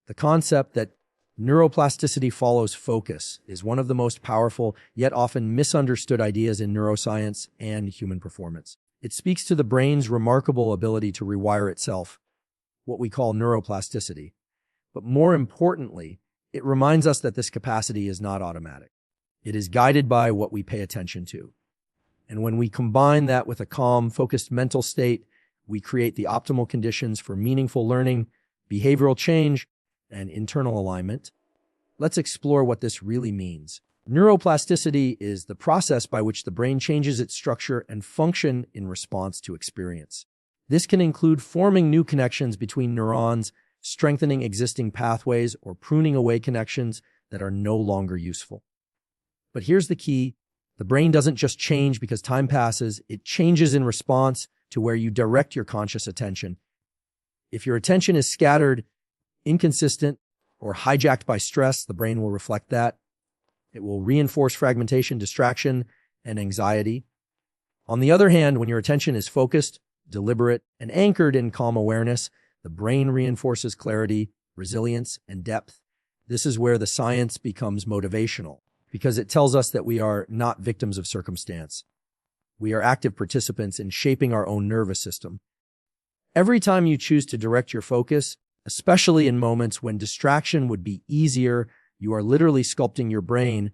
The concept that neuroplasticity follows focus is one of the most powerful, yet often misunderstood ideas in neuroscience and human performance. It speaks to the brain's remarkable ability to rewire itself, what we call neuroplasticity. But more importantly, it reminds us that this capacity is not automatic. It is guided by what we pay attention to. And when we combine that with a calm, focused mental state, we create the optimal conditions for meaningful learning, behavioral change, and internal alignment. Let's explore what this really means. Neuroplasticity is the process by which the brain changes its structure and function in response to experience. This can include forming new connections between neurons, strengthening existing pathways, or pruning away connections that are no longer useful. But here's the key. The brain doesn't just change because time passes. It changes in response to where you direct your conscious attention. If your attention is scattered, inconsistent, or hijacked by stress, the brain will reflect that. It will reinforce fragmentation, distraction, and anxiety. On the other hand, when your attention is focused, deliberate, and anchored in calm awareness, the brain reinforces clarity, resilience, and depth. This is where the science becomes motivational, because it tells us that we are not victims of circumstance. We are active participants in shaping our own nervous system. Every time you choose to direct your focus, especially in moments when distraction would be easier, you are literally sculpting your brain.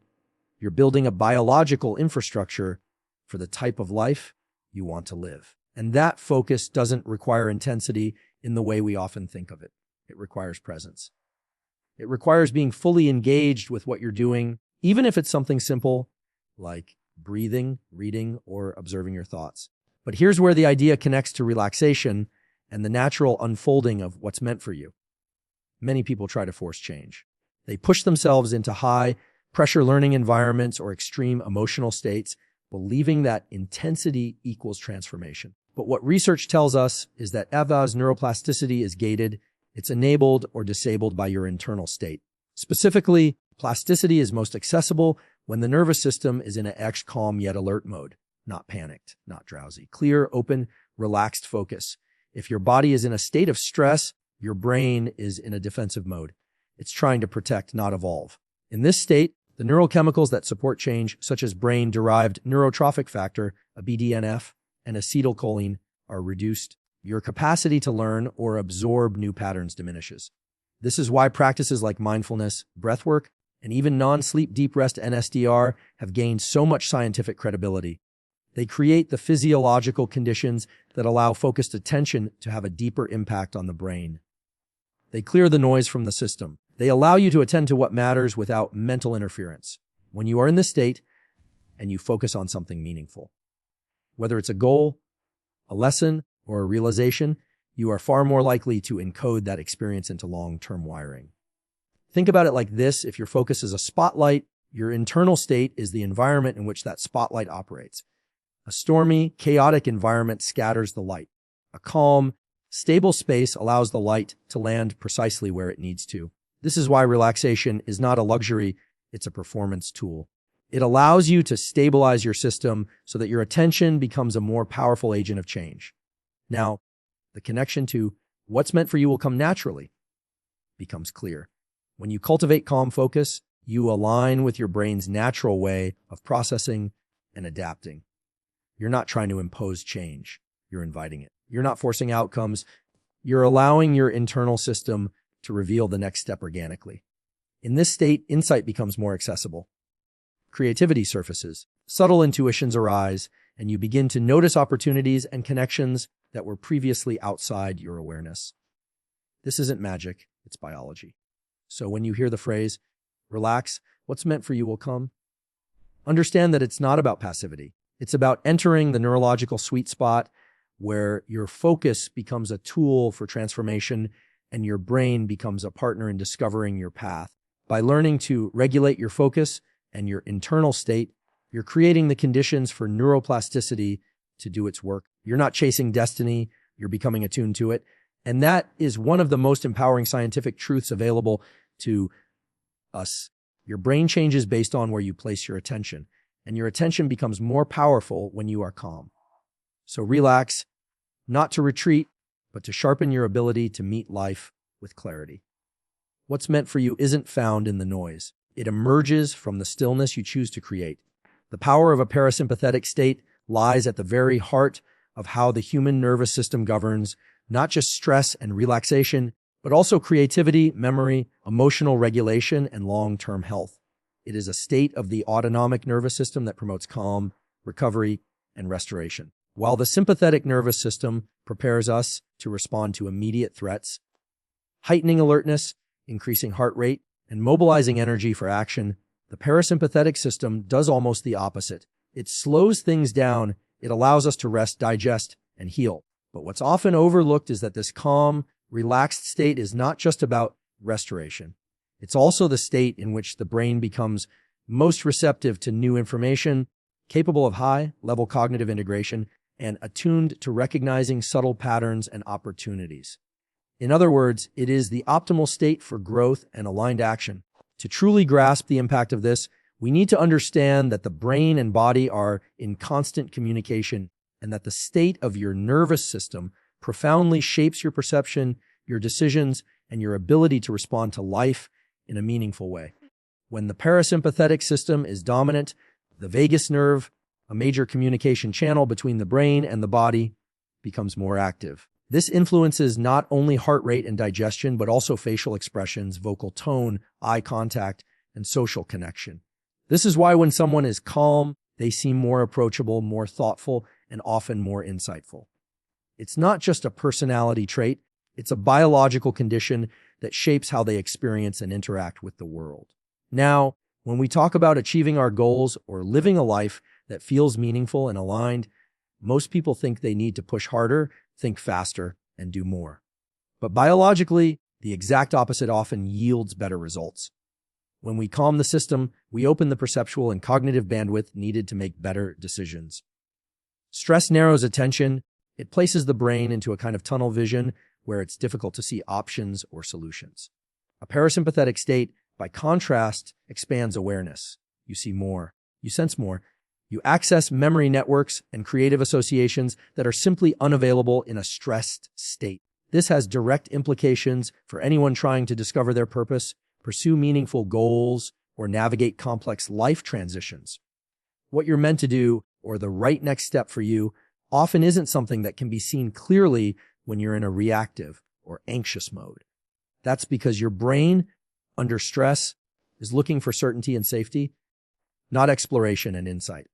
You're building a biological infrastructure for the type of life you want to live. And that focus doesn't require intensity in the way we often think of it. It requires presence. It requires being fully engaged with what you're doing, even if it's something simple like breathing, reading, or observing your thoughts. But here's where the idea connects to relaxation and the natural unfolding of what's meant for you. Many people try to force change. They push themselves into high-pressure learning environments or extreme emotional states, believing that intensity equals transformation. But what research tells us is that as neuroplasticity is gated, it's enabled or disabled by your internal state. Specifically, plasticity is most accessible when the nervous system is in an calm yet alert mode, not panicked, not drowsy. Clear, open, relaxed focus. If your body is in a state of stress, your brain is in a defensive mode. It's trying to protect, not evolve. In this state, the neurochemicals that support change, such as brain-derived neurotrophic factor, a BDNF, and acetylcholine, are reduced. Your capacity to learn or absorb new patterns diminishes. This is why practices like mindfulness, breathwork, and even non-sleep deep rest NSDR have gained so much scientific credibility. They create the physiological conditions that allow focused attention to have a deeper impact on the brain. They clear the noise from the system. They allow you to attend to what matters without mental interference. When you are in this state and you focus on something meaningful, whether it's a goal, a lesson, or a realization, you are far more likely to encode that experience into long-term wiring. Think about it like this. If your focus is a spotlight, your internal state is the environment in which that spotlight operates. A stormy, chaotic environment scatters the light. A calm, stable space allows the light to land precisely where it needs to. This is why relaxation is not a luxury, it's a performance tool. It allows you to stabilize your system so that your attention becomes a more powerful agent of change. Now, the connection to what's meant for you will come naturally becomes clear. When you cultivate calm focus, you align with your brain's natural way of processing and adapting. You're not trying to impose change. You're inviting it. You're not forcing outcomes. You're allowing your internal system to reveal the next step organically. In this state, insight becomes more accessible. Creativity surfaces, subtle intuitions arise, and you begin to notice opportunities and connections that were previously outside your awareness. This isn't magic, it's biology. So when you hear the phrase, relax, what's meant for you will come, understand that it's not about passivity. It's about entering the neurological sweet spot where your focus becomes a tool for transformation and your brain becomes a partner in discovering your path. By learning to regulate your focus and your internal state, you're creating the conditions for neuroplasticity to do its work. You're not chasing destiny, you're becoming attuned to it. And that is one of the most empowering scientific truths available to us. Your brain changes based on where you place your attention, and your attention becomes more powerful when you are calm. So relax, not to retreat, but to sharpen your ability to meet life with clarity. What's meant for you isn't found in the noise. It emerges from the stillness you choose to create. The power of a parasympathetic state lies at the very heart of how the human nervous system governs not just stress and relaxation, but also creativity, memory, emotional regulation, and long-term health. It is a state of the autonomic nervous system that promotes calm, recovery, and restoration. While the sympathetic nervous system prepares us to respond to immediate threats, heightening alertness, increasing heart rate, and mobilizing energy for action, the parasympathetic system does almost the opposite. It slows things down, it allows us to rest, digest, and heal. But what's often overlooked is that this calm, relaxed state is not just about restoration. It's also the state in which the brain becomes most receptive to new information, capable of high-level cognitive integration, and attuned to recognizing subtle patterns and opportunities. In other words, it is the optimal state for growth and aligned action. To truly grasp the impact of this, we need to understand that the brain and body are in constant communication and that the state of your nervous system profoundly shapes your perception, your decisions, and your ability to respond to life in a meaningful way. When the parasympathetic system is dominant, the vagus nerve, a major communication channel between the brain and the body, becomes more active. This influences not only heart rate and digestion, but also facial expressions, vocal tone, eye contact, and social connection. This is why when someone is calm, they seem more approachable, more thoughtful, and often more insightful. It's not just a personality trait, it's a biological condition that shapes how they experience and interact with the world. Now, when we talk about achieving our goals or living a life that feels meaningful and aligned, most people think they need to push harder, think faster, and do more. But biologically, the exact opposite often yields better results. When we calm the system, we open the perceptual and cognitive bandwidth needed to make better decisions. Stress narrows attention. It places the brain into a kind of tunnel vision where it's difficult to see options or solutions. A parasympathetic state, by contrast, expands awareness. You see more. You sense more. You access memory networks and creative associations that are simply unavailable in a stressed state. This has direct implications for anyone trying to discover their purpose, pursue meaningful goals, or navigate complex life transitions. What you're meant to do, or the right next step for you, often isn't something that can be seen clearly when you're in a reactive or anxious mode. That's because your brain, under stress, is looking for certainty and safety, not exploration and insight.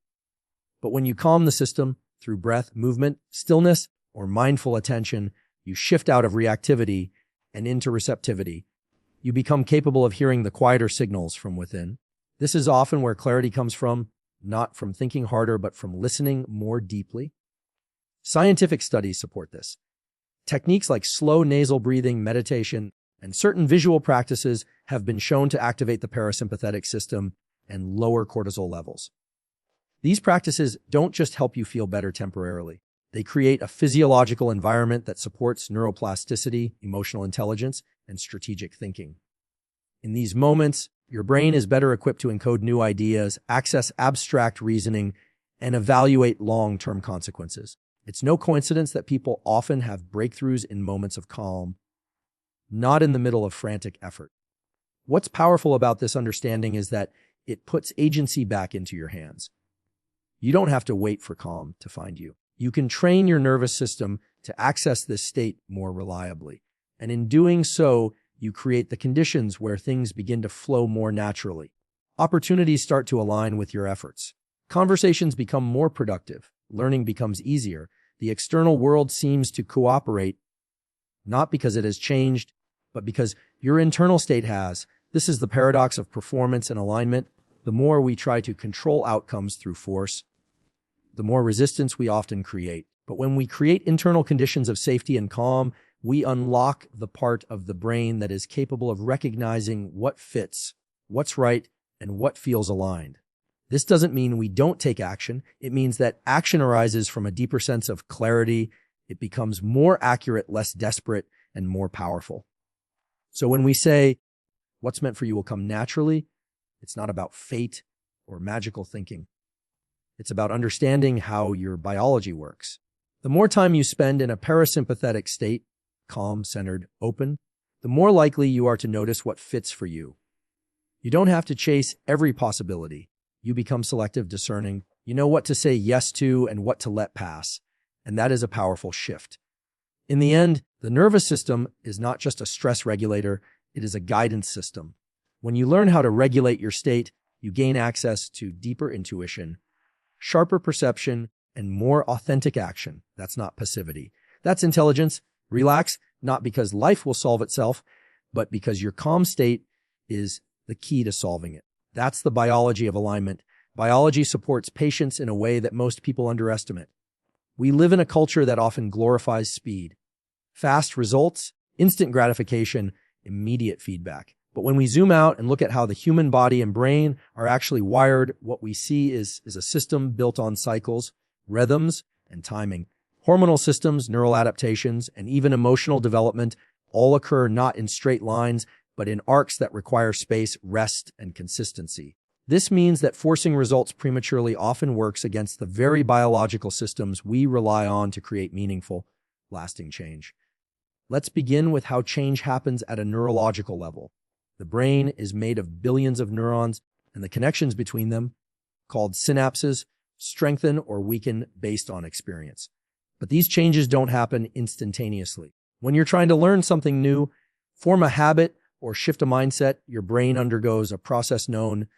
But when you calm the system through breath, movement, stillness, or mindful attention, you shift out of reactivity and into receptivity. You become capable of hearing the quieter signals from within. This is often where clarity comes from, not from thinking harder, but from listening more deeply. Scientific studies support this. Techniques like slow nasal breathing, meditation, and certain visual practices have been shown to activate the parasympathetic system and lower cortisol levels. These practices don't just help you feel better temporarily. They create a physiological environment that supports neuroplasticity, emotional intelligence, and strategic thinking. In these moments, your brain is better equipped to encode new ideas, access abstract reasoning, and evaluate long-term consequences. It's no coincidence that people often have breakthroughs in moments of calm, not in the middle of frantic effort. What's powerful about this understanding is that it puts agency back into your hands. You don't have to wait for calm to find you. You can train your nervous system to access this state more reliably. And in doing so, you create the conditions where things begin to flow more naturally. Opportunities start to align with your efforts. Conversations become more productive. Learning becomes easier. The external world seems to cooperate, not because it has changed, but because your internal state has. This is the paradox of performance and alignment. The more we try to control outcomes through force, the more resistance we often create. But when we create internal conditions of safety and calm, we unlock the part of the brain that is capable of recognizing what fits, what's right, and what feels aligned. This doesn't mean we don't take action. It means that action arises from a deeper sense of clarity. It becomes more accurate, less desperate, and more powerful. So when we say, what's meant for you will come naturally, it's not about fate or magical thinking. It's about understanding how your biology works. The more time you spend in a parasympathetic state, calm, centered, open, the more likely you are to notice what fits for you. You don't have to chase every possibility. You become selective, discerning. You know what to say yes to and what to let pass. And that is a powerful shift. In the end, the nervous system is not just a stress regulator, it is a guidance system. When you learn how to regulate your state, you gain access to deeper intuition, sharper perception, and more authentic action. That's not passivity. That's intelligence. Relax, not because life will solve itself, but because your calm state is the key to solving it. That's the biology of alignment. Biology supports patience in a way that most people underestimate. We live in a culture that often glorifies speed. Fast results, instant gratification, immediate feedback. But when we zoom out and look at how the human body and brain are actually wired, what we see is a system built on cycles, rhythms, and timing. Hormonal systems, neural adaptations, and even emotional development all occur not in straight lines, but in arcs that require space, rest, and consistency. This means that forcing results prematurely often works against the very biological systems we rely on to create meaningful, lasting change. Let's begin with how change happens at a neurological level. The brain is made of billions of neurons, and the connections between them, called synapses, strengthen or weaken based on experience. But these changes don't happen instantaneously. When you're trying to learn something new, form a habit, or shift a mindset, your brain undergoes a process known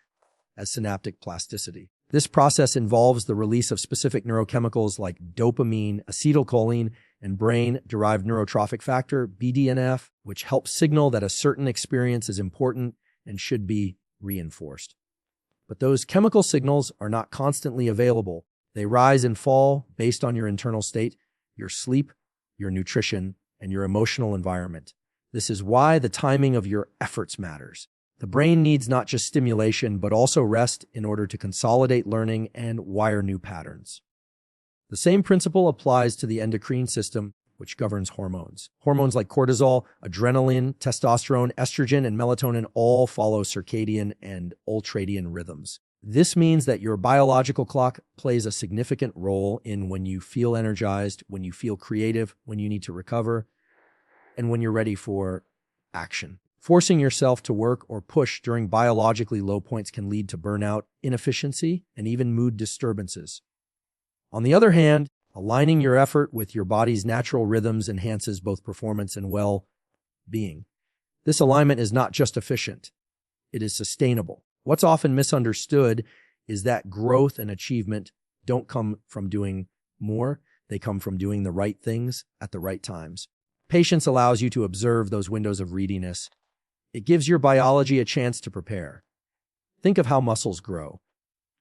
as synaptic plasticity. This process involves the release of specific neurochemicals like dopamine, acetylcholine, and brain-derived neurotrophic factor, BDNF, which helps signal that a certain experience is important and should be reinforced. But those chemical signals are not constantly available. They rise and fall based on your internal state, your sleep, your nutrition, and your emotional environment. This is why the timing of your efforts matters. The brain needs not just stimulation, but also rest in order to consolidate learning and wire new patterns. The same principle applies to the endocrine system, which governs hormones. Hormones like cortisol, adrenaline, testosterone, estrogen, and melatonin all follow circadian and ultradian rhythms. This means that your biological clock plays a significant role in when you feel energized, when you feel creative, when you need to recover, and when you're ready for action. Forcing yourself to work or push during biologically low points can lead to burnout, inefficiency, and even mood disturbances. On the other hand, aligning your effort with your body's natural rhythms enhances both performance and well-being. This alignment is not just efficient, it is sustainable. What's often misunderstood is that growth and achievement don't come from doing more, they come from doing the right things at the right times. Patience allows you to observe those windows of readiness. It gives your biology a chance to prepare. Think of how muscles grow.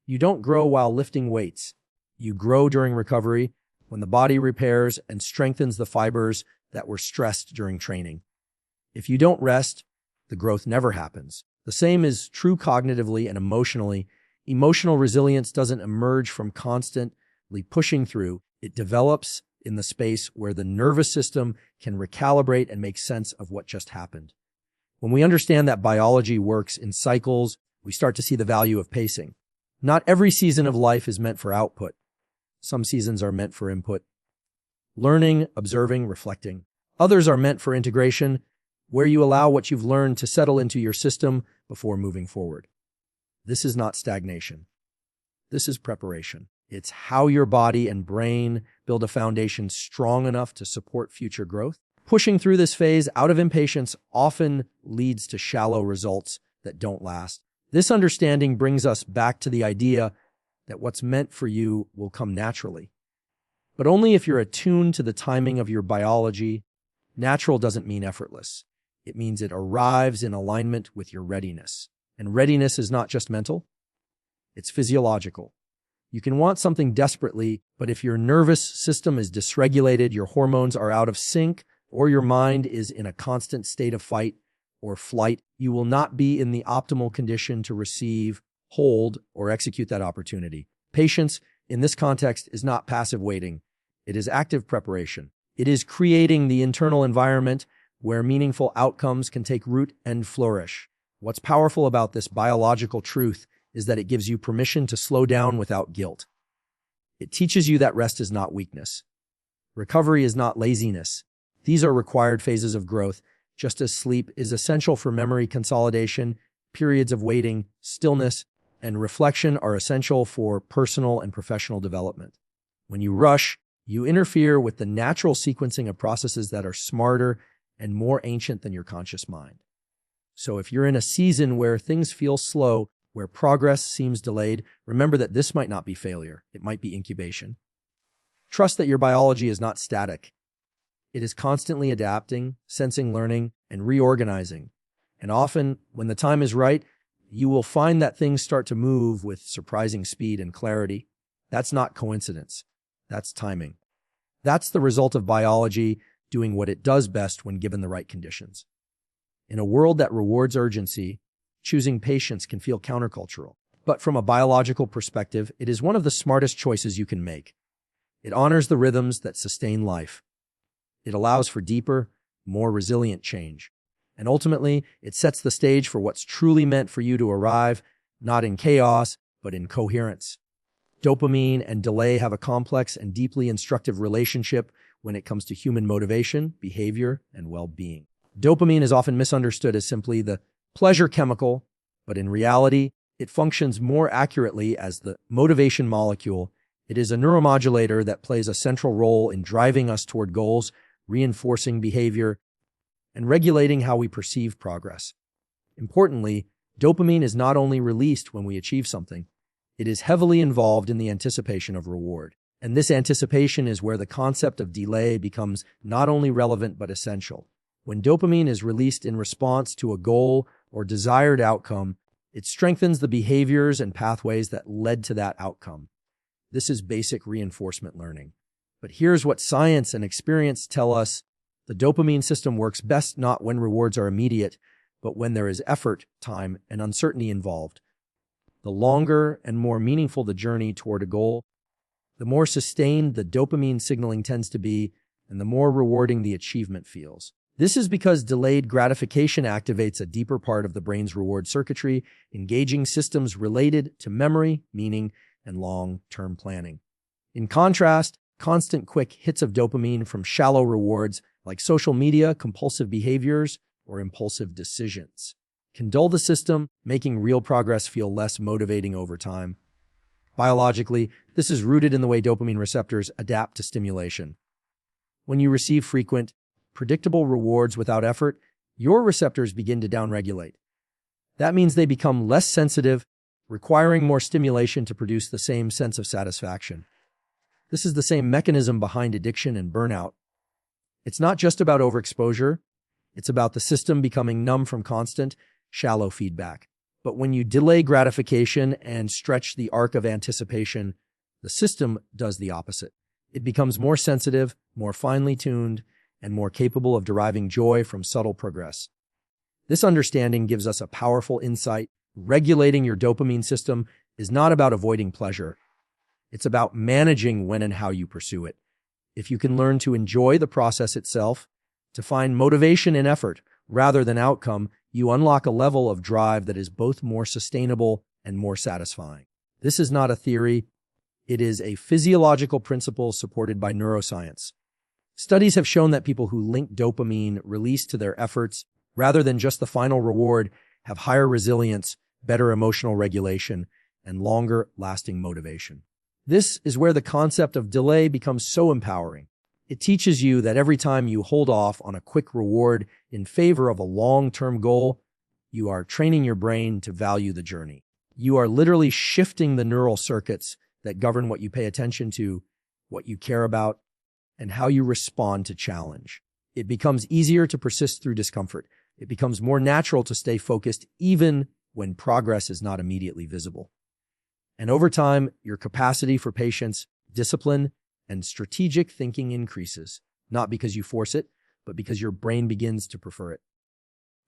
You don't grow while lifting weights. You grow during recovery, when the body repairs and strengthens the fibers that were stressed during training. If you don't rest, the growth never happens. The same is true cognitively and emotionally. Emotional resilience doesn't emerge from constantly pushing through. It develops in the space where the nervous system can recalibrate and make sense of what just happened. When we understand that biology works in cycles, we start to see the value of pacing. Not every season of life is meant for output. Some seasons are meant for input, learning, observing, reflecting. Others are meant for integration, where you allow what you've learned to settle into your system before moving forward. This is not stagnation. This is preparation. It's how your body and brain build a foundation strong enough to support future growth. Pushing through this phase out of impatience often leads to shallow results that don't last. This understanding brings us back to the idea that what's meant for you will come naturally. But only if you're attuned to the timing of your biology. Natural doesn't mean effortless. It means it arrives in alignment with your readiness. And readiness is not just mental, it's physiological. You can want something desperately, but if your nervous system is dysregulated, your hormones are out of sync, or your mind is in a constant state of fight or flight, you will not be in the optimal condition to receive, hold, or execute that opportunity. Patience, in this context, is not passive waiting. It is active preparation. It is creating the internal environment where meaningful outcomes can take root and flourish. What's powerful about this biological truth is that it gives you permission to slow down without guilt. It teaches you that rest is not weakness. Recovery is not laziness. These are required phases of growth. Just as sleep is essential for memory consolidation, periods of waiting, stillness, and reflection are essential for personal and professional development. When you rush, you interfere with the natural sequencing of processes that are smarter and more ancient than your conscious mind. So if you're in a season where things feel slow, where progress seems delayed, remember that this might not be failure. It might be incubation. Trust that your biology is not static. It is constantly adapting, sensing, learning, and reorganizing. And often, when the time is right, you will find that things start to move with surprising speed and clarity. That's not coincidence. That's timing. That's the result of biology doing what it does best when given the right conditions. In a world that rewards urgency, choosing patience can feel countercultural. But from a biological perspective, it is one of the smartest choices you can make. It honors the rhythms that sustain life. It allows for deeper, more resilient change. And ultimately, it sets the stage for what's truly meant for you to arrive, not in chaos, but in coherence. Dopamine and delay have a complex and deeply instructive relationship when it comes to human motivation, behavior, and well-being. Dopamine is often misunderstood as simply the pleasure chemical, but in reality, it functions more accurately as the motivation molecule. It is a neuromodulator that plays a central role in driving us toward goals, reinforcing behavior, and regulating how we perceive progress. Importantly, dopamine is not only released when we achieve something, it is heavily involved in the anticipation of reward. And this anticipation is where the concept of delay becomes not only relevant but essential. When dopamine is released in response to a goal or desired outcome, it strengthens the behaviors and pathways that led to that outcome. This is basic reinforcement learning. But here's what science and experience tell us. The dopamine system works best not when rewards are immediate, but when there is effort, time, and uncertainty involved. The longer and more meaningful the journey toward a goal, the more sustained the dopamine signaling tends to be, and the more rewarding the achievement feels. This is because delayed gratification activates a deeper part of the brain's reward circuitry, engaging systems related to memory, meaning, and long-term planning. In contrast, constant quick hits of dopamine from shallow rewards like social media, compulsive behaviors, or impulsive decisions can dull the system, making real progress feel less motivating over time. Biologically, this is rooted in the way dopamine receptors adapt to stimulation. When you receive frequent, predictable rewards without effort, your receptors begin to downregulate. That means they become less sensitive, requiring more stimulation to produce the same sense of satisfaction. This is the same mechanism behind addiction and burnout. It's not just about overexposure. It's about the system becoming numb from constant, shallow feedback. But when you delay gratification and stretch the arc of anticipation, the system does the opposite. It becomes more sensitive, more finely tuned, and more capable of deriving joy from subtle progress. This understanding gives us a powerful insight. Regulating your dopamine system is not about avoiding pleasure. It's about managing when and how you pursue it. If you can learn to enjoy the process itself, to find motivation in effort rather than outcome, you unlock a level of drive that is both more sustainable and more satisfying. This is not a theory. It is a physiological principle supported by neuroscience. Studies have shown that people who link dopamine release to their efforts rather than just the final reward have higher resilience, better emotional regulation, and longer-lasting motivation. This is where the concept of delay becomes so empowering. It teaches you that every time you hold off on a quick reward in favor of a long-term goal, you are training your brain to value the journey. You are literally shifting the neural circuits that govern what you pay attention to, what you care about, and how you respond to challenge. It becomes easier to persist through discomfort. It becomes more natural to stay focused even when progress is not immediately visible. And over time, your capacity for patience, discipline, and strategic thinking increases, not because you force it, but because your brain begins to prefer it.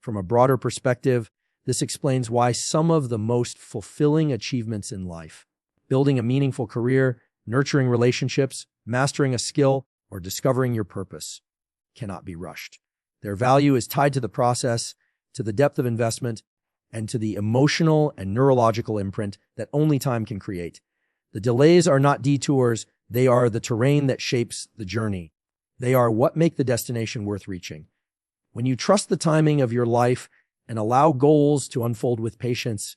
From a broader perspective, this explains why some of the most fulfilling achievements in life, building a meaningful career, nurturing relationships, mastering a skill, or discovering your purpose, cannot be rushed. Their value is tied to the process, to the depth of investment, and to the emotional and neurological imprint that only time can create. The delays are not detours, they are the terrain that shapes the journey. They are what make the destination worth reaching. When you trust the timing of your life and allow goals to unfold with patience,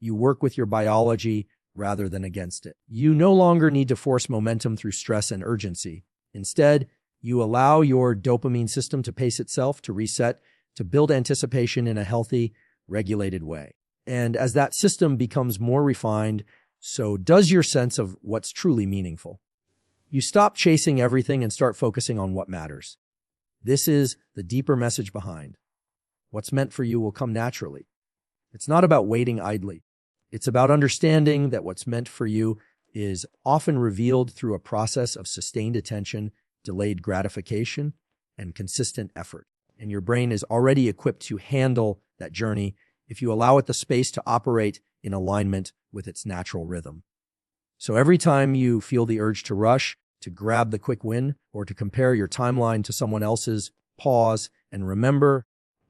you work with your biology rather than against it. You no longer need to force momentum through stress and urgency. Instead, you allow your dopamine system to pace itself, to reset, to build anticipation in a healthy, regulated way. And as that system becomes more refined, so does your sense of what's truly meaningful. You stop chasing everything and start focusing on what matters. This is the deeper message behind. What's meant for you will come naturally. It's not about waiting idly. It's about understanding that what's meant for you is often revealed through a process of sustained attention, delayed gratification, and consistent effort. And your brain is already equipped to handle that journey if you allow it the space to operate in alignment with its natural rhythm. So every time you feel the urge to rush, to grab the quick win, or to compare your timeline to someone else's, pause and remember,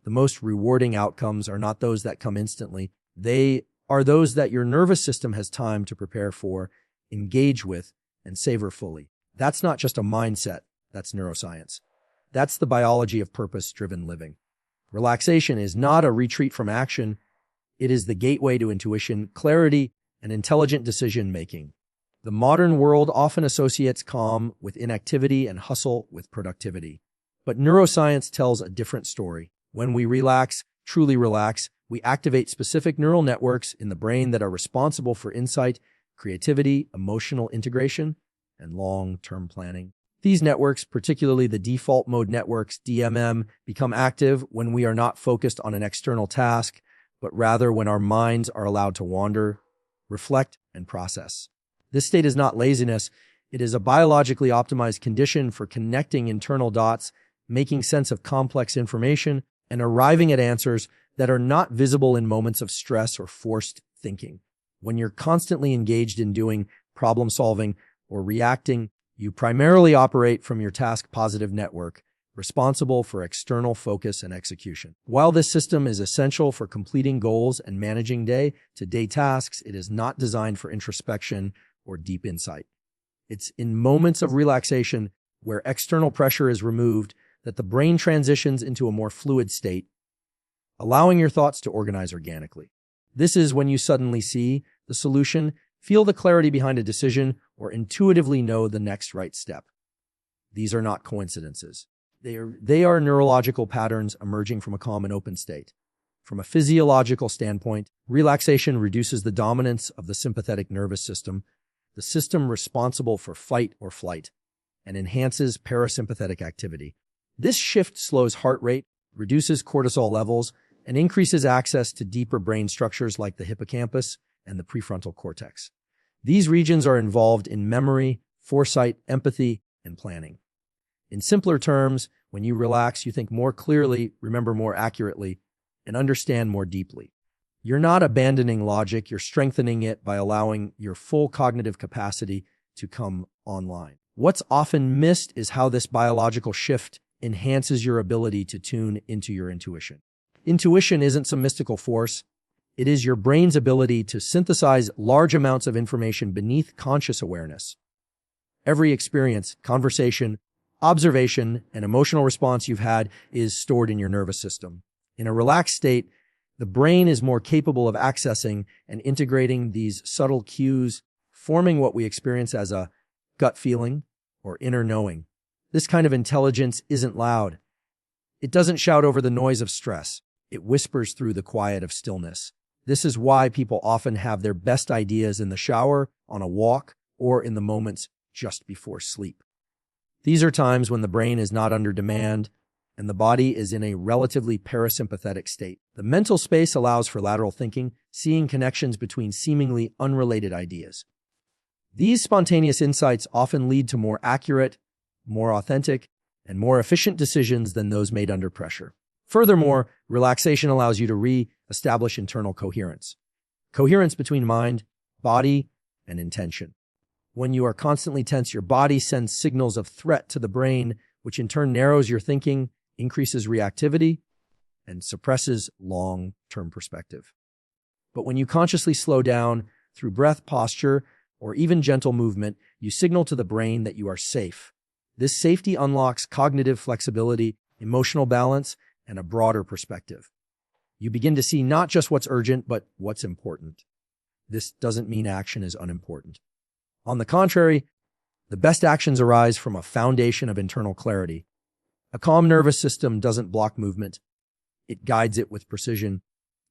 the most rewarding outcomes are not those that come instantly. They are those that your nervous system has time to prepare for, engage with, and savor fully. That's not just a mindset, that's neuroscience. That's the biology of purpose-driven living. Relaxation is not a retreat from action. It is the gateway to intuition, clarity, and intelligent decision-making. The modern world often associates calm with inactivity and hustle with productivity. But neuroscience tells a different story. When we relax, truly relax, we activate specific neural networks in the brain that are responsible for insight, creativity, emotional integration, and long-term planning. These networks, particularly the default mode networks, DMM, become active when we are not focused on an external task, but rather when our minds are allowed to wander, reflect, and process. This state is not laziness. It is a biologically optimized condition for connecting internal dots, making sense of complex information, and arriving at answers that are not visible in moments of stress or forced thinking. When you're constantly engaged in doing problem solving or reacting, you primarily operate from your task-positive network, responsible for external focus and execution. While this system is essential for completing goals and managing day-to-day tasks, it is not designed for introspection or deep insight. It's in moments of relaxation where external pressure is removed that the brain transitions into a more fluid state, allowing your thoughts to organize organically. This is when you suddenly see the solution, feel the clarity behind a decision, or intuitively know the next right step. These are not coincidences. They are neurological patterns emerging from a calm and open state. From a physiological standpoint, relaxation reduces the dominance of the sympathetic nervous system, the system responsible for fight or flight, and enhances parasympathetic activity. This shift slows heart rate, reduces cortisol levels, and increases access to deeper brain structures like the hippocampus and the prefrontal cortex. These regions are involved in memory, foresight, empathy, and planning. In simpler terms, when you relax, you think more clearly, remember more accurately, and understand more deeply. You're not abandoning logic, you're strengthening it by allowing your full cognitive capacity to come online. What's often missed is how this biological shift enhances your ability to tune into your intuition. Intuition isn't some mystical force. It is your brain's ability to synthesize large amounts of information beneath conscious awareness. Every experience, conversation, observation, and emotional response you've had is stored in your nervous system. In a relaxed state, the brain is more capable of accessing and integrating these subtle cues, forming what we experience as a gut feeling or inner knowing. This kind of intelligence isn't loud. It doesn't shout over the noise of stress. It whispers through the quiet of stillness. This is why people often have their best ideas in the shower, on a walk, or in the moments just before sleep. These are times when the brain is not under demand and the body is in a relatively parasympathetic state. The mental space allows for lateral thinking, seeing connections between seemingly unrelated ideas. These spontaneous insights often lead to more accurate, more authentic, and more efficient decisions than those made under pressure. Furthermore, relaxation allows you to re-establish internal coherence. Coherence between mind, body, and intention. When you are constantly tense, your body sends signals of threat to the brain, which in turn narrows your thinking, increases reactivity, and suppresses long-term perspective. But when you consciously slow down through breath, posture, or even gentle movement, you signal to the brain that you are safe. This safety unlocks cognitive flexibility, emotional balance, and a broader perspective. You begin to see not just what's urgent, but what's important. This doesn't mean action is unimportant. On the contrary, the best actions arise from a foundation of internal clarity. A calm nervous system doesn't block movement. It guides it with precision.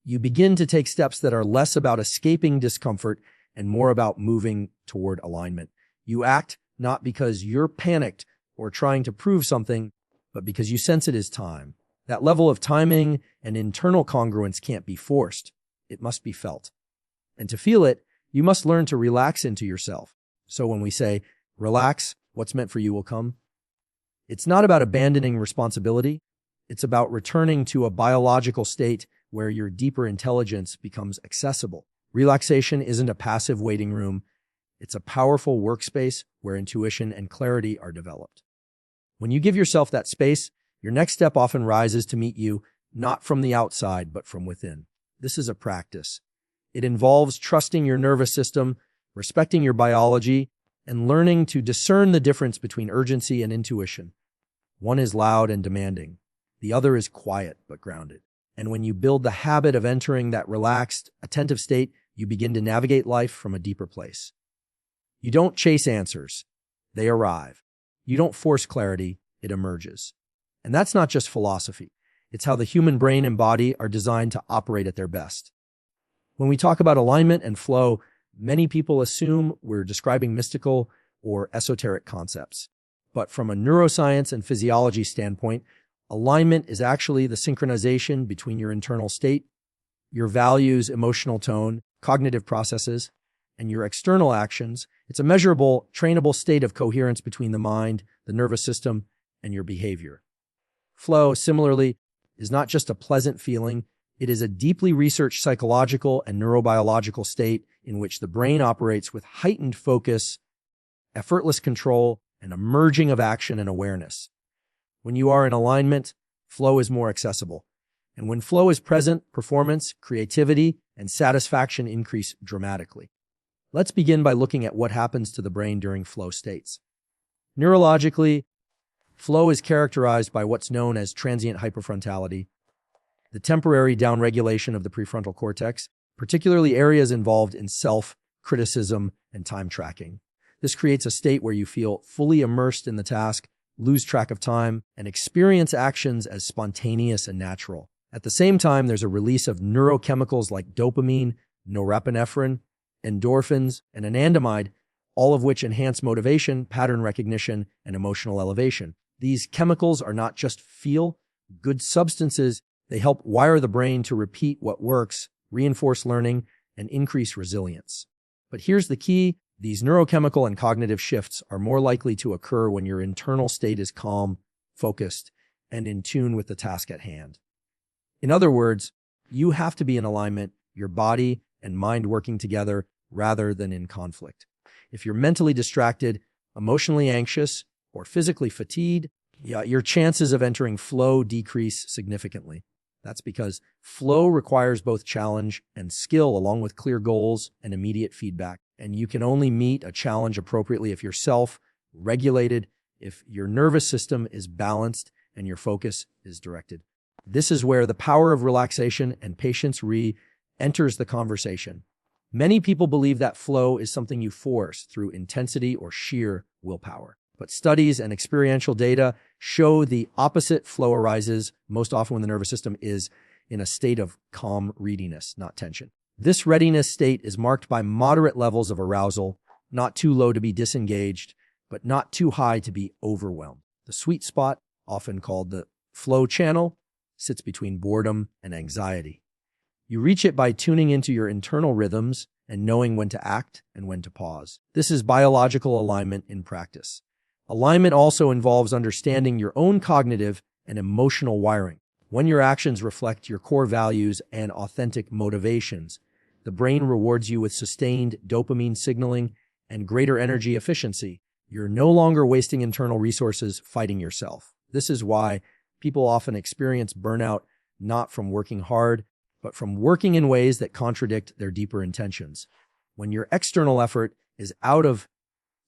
You begin to take steps that are less about escaping discomfort and more about moving toward alignment. You act not because you're panicked or trying to prove something, but because you sense it is time. That level of timing and internal congruence can't be forced. It must be felt. And to feel it, you must learn to relax into yourself. So when we say, relax, what's meant for you will come, it's not about abandoning responsibility. It's about returning to a biological state where your deeper intelligence becomes accessible. Relaxation isn't a passive waiting room. It's a powerful workspace where intuition and clarity are developed. When you give yourself that space, your next step often rises to meet you, not from the outside, but from within. This is a practice. It involves trusting your nervous system, respecting your biology, and learning to discern the difference between urgency and intuition. One is loud and demanding. The other is quiet but grounded. And when you build the habit of entering that relaxed, attentive state, you begin to navigate life from a deeper place. You don't chase answers. They arrive. You don't force clarity. It emerges. And that's not just philosophy. It's how the human brain and body are designed to operate at their best. When we talk about alignment and flow, many people assume we're describing mystical or esoteric concepts. But from a neuroscience and physiology standpoint, alignment is actually the synchronization between your internal state, your values, emotional tone, cognitive processes, and your external actions. It's a measurable, trainable state of coherence between the mind, the nervous system, and your behavior. Flow, similarly, is not just a pleasant feeling. It is a deeply researched psychological and neurobiological state in which the brain operates with heightened focus, effortless control, and a merging of action and awareness. When you are in alignment, flow is more accessible. And when flow is present, performance, creativity, and satisfaction increase dramatically. Let's begin by looking at what happens to the brain during flow states. Neurologically, flow is characterized by what's known as transient hyperfrontality, the temporary downregulation of the prefrontal cortex, particularly areas involved in self-criticism and time tracking. This creates a state where you feel fully immersed in the task, lose track of time, and experience actions as spontaneous and natural. At the same time, there's a release of neurochemicals like dopamine, norepinephrine, endorphins, and anandamide, all of which enhance motivation, pattern recognition, and emotional elevation. These chemicals are not just feel-good substances. They help wire the brain to repeat what works, reinforce learning, and increase resilience. But here's the key. These neurochemical and cognitive shifts are more likely to occur when your internal state is calm, focused, and in tune with the task at hand. In other words, you have to be in alignment, your body and mind working together rather than in conflict. If you're mentally distracted, emotionally anxious, or physically fatigued, your chances of entering flow decrease significantly. That's because flow requires both challenge and skill along with clear goals and immediate feedback. And you can only meet a challenge appropriately if you're self-regulated, if your nervous system is balanced and your focus is directed. This is where the power of relaxation and patience enters the conversation. Many people believe that flow is something you force through intensity or sheer willpower. But studies and experiential data show the opposite. Flow arises most often when the nervous system is in a state of calm readiness, not tension. This readiness state is marked by moderate levels of arousal, not too low to be disengaged, but not too high to be overwhelmed. The sweet spot, often called the flow channel, sits between boredom and anxiety. You reach it by tuning into your internal rhythms and knowing when to act and when to pause. This is biological alignment in practice. Alignment also involves understanding your own cognitive and emotional wiring. When your actions reflect your core values and authentic motivations, the brain rewards you with sustained dopamine signaling and greater energy efficiency. You're no longer wasting internal resources fighting yourself. This is why people often experience burnout not from working hard, but from working in ways that contradict their deeper intentions. When your external effort is out of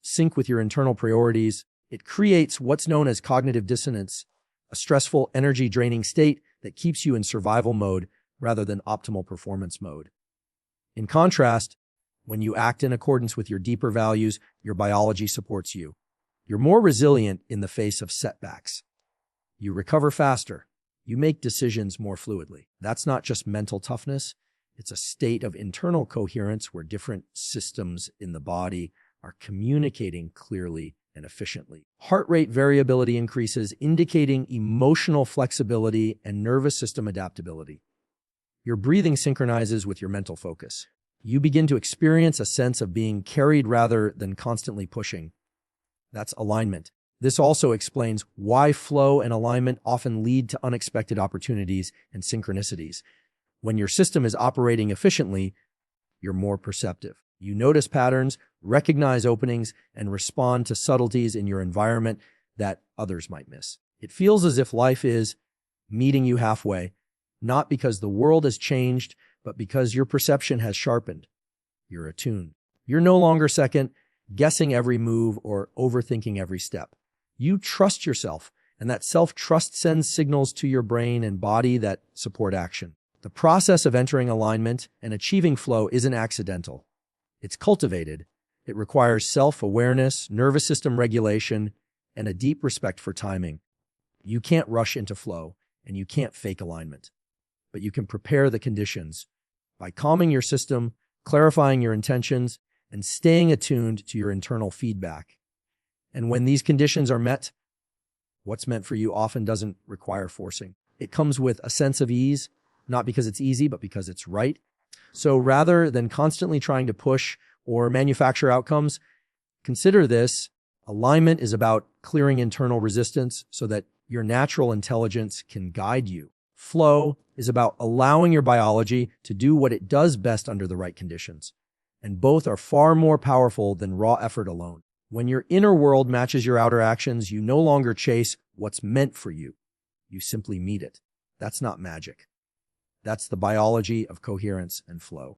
sync with your internal priorities, it creates what's known as cognitive dissonance, a stressful, energy-draining state that keeps you in survival mode rather than optimal performance mode. In contrast, when you act in accordance with your deeper values, your biology supports you. You're more resilient in the face of setbacks. You recover faster. You make decisions more fluidly. That's not just mental toughness. It's a state of internal coherence where different systems in the body are communicating clearly and efficiently. Heart rate variability increases, indicating emotional flexibility and nervous system adaptability. Your breathing synchronizes with your mental focus. You begin to experience a sense of being carried rather than constantly pushing. That's alignment. This also explains why flow and alignment often lead to unexpected opportunities and synchronicities. When your system is operating efficiently, you're more perceptive. You notice patterns, recognize openings, and respond to subtleties in your environment that others might miss. It feels as if life is meeting you halfway, not because the world has changed, but because your perception has sharpened. You're attuned. You're no longer second, guessing every move or overthinking every step. You trust yourself, and that self-trust sends signals to your brain and body that support action. The process of entering alignment and achieving flow isn't accidental. It's cultivated. It requires self-awareness, nervous system regulation, and a deep respect for timing. You can't rush into flow, and you can't fake alignment. But you can prepare the conditions by calming your system, clarifying your intentions, and staying attuned to your internal feedback. And when these conditions are met, what's meant for you often doesn't require forcing. It comes with a sense of ease, not because it's easy, but because it's right. So rather than constantly trying to push or manufacture outcomes, consider this. Alignment is about clearing internal resistance so that your natural intelligence can guide you. Flow is about allowing your biology to do what it does best under the right conditions. And both are far more powerful than raw effort alone. When your inner world matches your outer actions, you no longer chase what's meant for you. You simply meet it. That's not magic. That's the biology of coherence and flow.